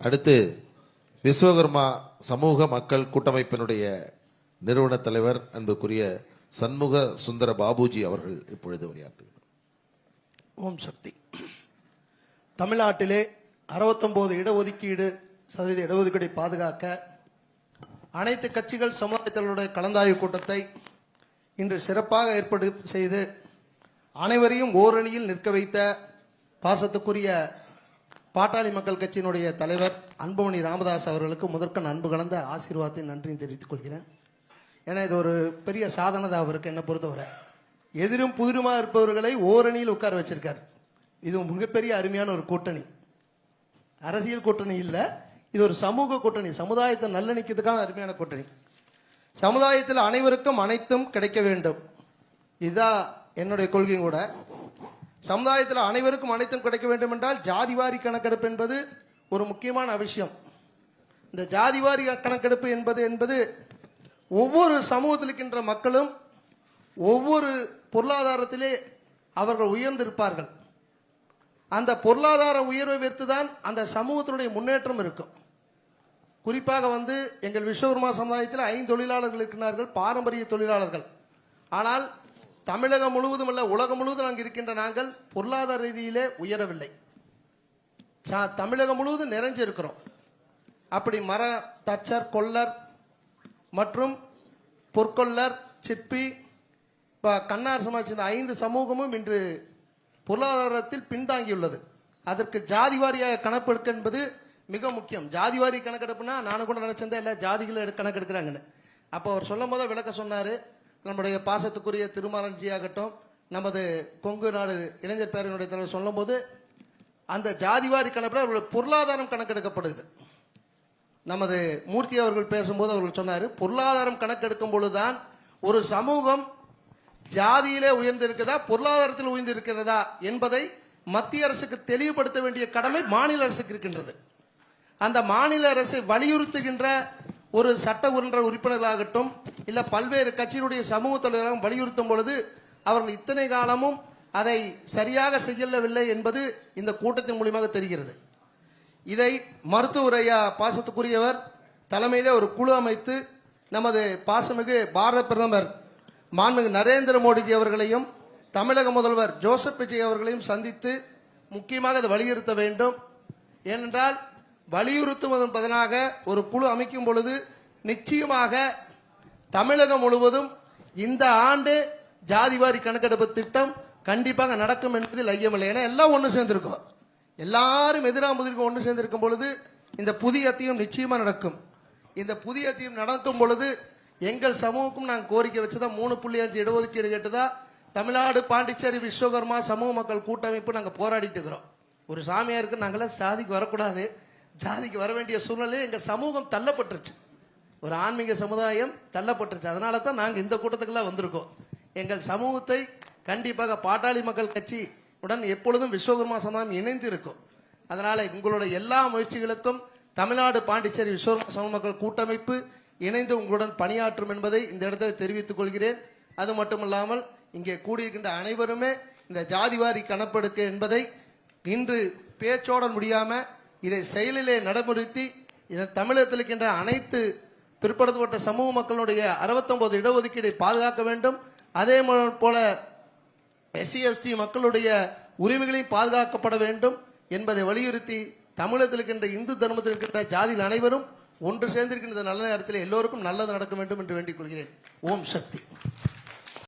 அடுத்து விஸ்வகர்மா சமூக மக்கள் கூட்டமைப்பினுடைய நிறுவன தலைவர் அன்புக்குரிய சண்முக சுந்தர பாபுஜி அவர்கள் இப்பொழுது உரையாற்றுகிறார். ஓம் சக்தி. தமிழ்நாட்டிலே 69 இடஒதுக்கீடு சதவீத இடஒதுக்கீடை பாதுகாக்க அனைத்து கட்சிகள் சமுதாயத்தினுடைய கலந்தாய்வு கூட்டத்தை இன்று சிறப்பாக ஏற்பாடு செய்து அனைவரையும் ஓரணியில் நிற்க வைத்த பாசத்துக்குரிய பாட்டாளி மக்கள் கட்சியினுடைய தலைவர் அன்புமணி ராமதாஸ் அவர்களுக்கு முதற்கண் அன்பு கலந்த ஆசீர்வாதத்தை நன்றியும் தெரிவித்துக் கொள்கிறேன். ஏன்னா இது ஒரு பெரிய சாதனை தான் அவருக்கு. என்னை பொறுத்தவரை எதிரும் புதிருமா இருப்பவர்களை ஓரணியில் உட்கார வச்சிருக்காரு. இது மிகப்பெரிய அருமையான ஒரு கூட்டணி. அரசியல் கூட்டணி இல்லை, இது ஒரு சமூக கூட்டணி, சமுதாயத்தை நல்லணிக்கிறதுக்கான அருமையான கூட்டணி. சமுதாயத்தில் அனைவருக்கும் அனைத்தும் கிடைக்க வேண்டும், இதுதான் என்னுடைய கொள்கையும் கூட. சமுதாயத்தில் அனைவருக்கும் அனைத்தும் கிடைக்க வேண்டும் என்றால் ஜாதிவாரி கணக்கெடுப்பு என்பது ஒரு முக்கியமான விஷயம். இந்த ஜாதிவாரி கணக்கெடுப்பு என்பது ஒவ்வொரு சமூகத்தில் இருக்கின்ற மக்களும் ஒவ்வொரு பொருளாதாரத்திலே அவர்கள் உயர்ந்திருப்பார்கள். அந்த பொருளாதார உயர்வை வைத்துதான் அந்த சமூகத்தினுடைய முன்னேற்றம் இருக்கும். குறிப்பாக எங்கள் விஸ்வகர்மா சமுதாயத்தில் 5 தொழிலாளர்கள் இருக்கிறார்கள், பாரம்பரிய தொழிலாளர்கள். ஆனால் தமிழகம் முழுவதும் அல்ல, உலகம் முழுவதும் அங்கு இருக்கின்ற நாங்கள் பொருளாதார ரீதியிலே உயரவில்லை. தமிழகம் முழுவதும் நிறைஞ்சிருக்கிறோம். அப்படி மர தச்சர், கொல்லர் மற்றும் பொற்கொல்லர், சிற்பி, கண்ணார் சமாஜ், இந்த 5 சமூகமும் இன்று பொருளாதாரத்தில் பின்தாங்கியுள்ளது. அதற்கு ஜாதிவாரியாக கணக்கெடுக்க என்பது மிக முக்கியம். ஜாதிவாரி கணக்கெடுப்புனா நானும் கூட நினைச்சிருந்தேன் எல்லா ஜாதிகளை கணக்கெடுக்கிறாங்கன்னு. அப்போ அவர் சொல்லும் போது விளக்க சொன்னார். நம்முடைய பாசத்துக்குரிய திருமாரன்ஜி ஆகட்டும், நமது கொங்கு நாடு இளைஞர் பேரவையினுடைய தலைவர் சொல்லும் போது அந்த ஜாதிவாரி கணக்கில் அவர்களுடைய பொருளாதாரம் கணக்கெடுக்கப்படுது. நமது மூர்த்தி அவர்கள் பேசும்போது அவர்கள் சொன்னார், பொருளாதாரம் கணக்கெடுக்கும் பொழுதுதான் ஒரு சமூகம் ஜாதியிலே உயர்ந்திருக்கிறதா பொருளாதாரத்தில் உயர்ந்திருக்கிறதா என்பதை மத்திய அரசுக்கு தெளிவுபடுத்த வேண்டிய கடமை மாநில அரசுக்கு இருக்கின்றது. அந்த மாநில அரசை வலியுறுத்துகின்ற ஒரு சட்ட உறுப்பினர்களாகட்டும் இல்ல பல்வேறு கட்சியினுடைய சமூக தலைவர்களும் வலியுறுத்தும் பொழுது அவர்கள் இத்தனை காலமும் அதை சரியாக செய்யவில்லை என்பது இந்த கூட்டத்தின் மூலமாக தெரிகிறது. இதை மருத்துவரையா பாசத்துக்குரியவர் தலைமையிலே ஒரு குழு அமைத்து நமது பாசமிகு பாரத பிரதமர் மாண்புமிகு நரேந்திர மோடிஜி அவர்களையும் தமிழக முதல்வர் ஜோசப் விஜய் அவர்களையும் சந்தித்து முக்கியமாக அதை வலியுறுத்த வேண்டும். ஏனென்றால் வலியுறுத்துவதன் பதிலாக ஒரு குழு அமைக்கும் பொழுது நிச்சயமாக தமிழகம் முழுவதும் இந்த ஆண்டு ஜாதிவாரி கணக்கெடுப்பு திட்டம் கண்டிப்பாக நடக்கும் என்பதில் ஐயமில்லை. ஏன்னா எல்லாம் ஒன்று சேர்ந்திருக்கும், எல்லாரும் எதிராக ஒன்று சேர்ந்திருக்கும் பொழுது இந்த புதிய அத்தியம் நிச்சயமா நடக்கும். இந்த புதிய அத்தியம் நடக்கும் பொழுது எங்கள் சமூகக்கும் நாங்கள் கோரிக்கை வச்சுதான் 3.5 இடஒதுக்கீடு கேட்டுதான் தமிழ்நாடு பாண்டிச்சேரி விஸ்வகர்மா சமூக மக்கள் கூட்டமைப்பு நாங்கள் போராடிட்டு இருக்கிறோம். ஒரு சாமியாருக்கு நாங்களாம் ஜாதிக்கு வரக்கூடாது, ஜாதிக்கு வர வேண்டிய சூழ்நிலை எங்கள் சமூகம் தள்ளப்பட்டுருச்சு, ஒரு ஆன்மீக சமுதாயம் தள்ளப்பட்டுருச்சு. அதனால தான் நாங்கள் இந்த கூட்டத்துக்கெல்லாம் வந்திருக்கோம். எங்கள் சமூகத்தை கண்டிப்பாக பாட்டாளி மக்கள் கட்சி உடன் எப்பொழுதும் விஸ்வகர்மா சமுதாயம் இணைந்து இருக்கும். அதனால உங்களுடைய எல்லா முயற்சிகளுக்கும் தமிழ்நாடு பாண்டிச்சேரி விஸ்வகர்மா சமூக மக்கள் கூட்டமைப்பு இணைந்து உங்களுடன் பணியாற்றும் என்பதை இந்த இடத்தில் தெரிவித்துக் கொள்கிறேன். அது மட்டுமல்லாமல் இங்கே கூடியிருக்கின்ற அனைவருமே இந்த ஜாதிவாரி கணக்கெடுக்க என்பதை இன்று பேச்சோட முடியாம இதை செயலிலே நடைமுறைத்தி தமிழகத்தில் இருக்கின்ற அனைத்து பிற்படுத்தப்பட்ட சமூக மக்களுடைய 69 இடஒதுக்கீடை பாதுகாக்க வேண்டும். அதே போல SC/ST மக்களுடைய உரிமைகளையும் பாதுகாக்கப்பட வேண்டும் என்பதை வலியுறுத்தி தமிழகத்தில் இருக்கின்ற இந்து தர்மத்தில் இருக்கின்ற ஜாதியில் அனைவரும் ஒன்று சேர்ந்திருக்கின்ற நல்ல நேரத்தில் எல்லோருக்கும் நல்லது நடக்க வேண்டும் என்று வேண்டிக் கொள்கிறேன். ஓம் சக்தி.